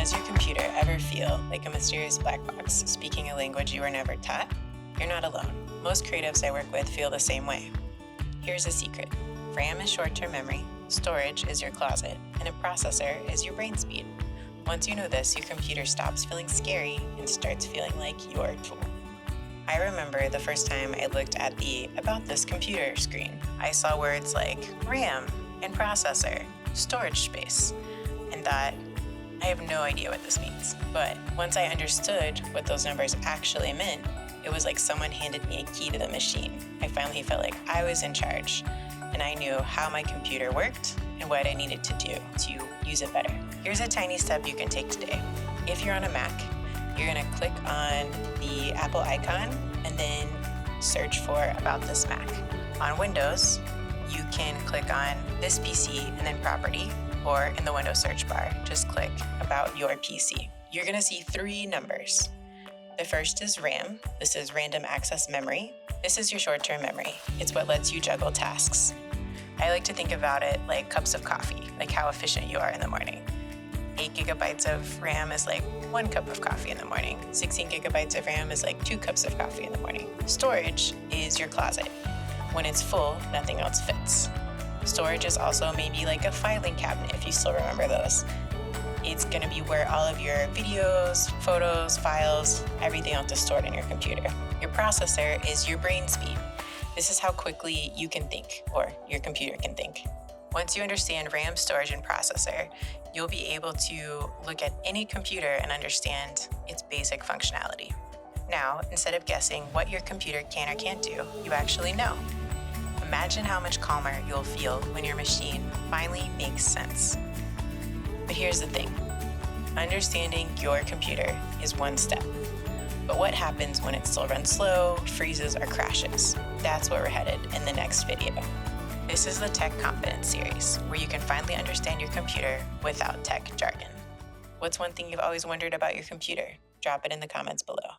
Does your computer ever feel like a mysterious black box speaking a language you were never taught? You're not alone. Most creatives I work with feel the same way. Here's a secret. RAM is short-term memory, storage is your closet, and a processor is your brain speed. Once you know this, your computer stops feeling scary and starts feeling like your tool. I remember the first time I looked at the About This Computer screen. I saw words like RAM and processor, storage space, and thought, I have no idea what this means. But once I understood what those numbers actually meant, it was like someone handed me a key to the machine. I finally felt like I was in charge, and I knew how my computer worked and what I needed to do to use it better. Here's a tiny step you can take today. If you're on a Mac, you're gonna click on the Apple icon and then search for About This Mac. On Windows, you can click on This PC and then Property, or in the Windows search bar, just click About Your PC. You're gonna see 3 numbers. The first is RAM. This is random access memory. This is your short-term memory. It's what lets you juggle tasks. I like to think about it like cups of coffee, like how efficient you are in the morning. 8 gigabytes of RAM is like 1 cup of coffee in the morning. 16 gigabytes of RAM is like 2 cups of coffee in the morning. Storage is your closet. When it's full, nothing else fits. Storage is also maybe like a filing cabinet, if you still remember those. It's gonna be where all of your videos, photos, files, everything else is stored in your computer. Your processor is your brain speed. This is how quickly you can think, or your computer can think. Once you understand RAM, storage, and processor, you'll be able to look at any computer and understand its basic functionality. Now, instead of guessing what your computer can or can't do, you actually know. Imagine how much calmer you'll feel when your machine finally makes sense. But here's the thing. Understanding your computer is one step. But what happens when it still runs slow, freezes, or crashes? That's where we're headed in the next video. This is the Tech Confidence series, where you can finally understand your computer without tech jargon. What's one thing you've always wondered about your computer? Drop it in the comments below.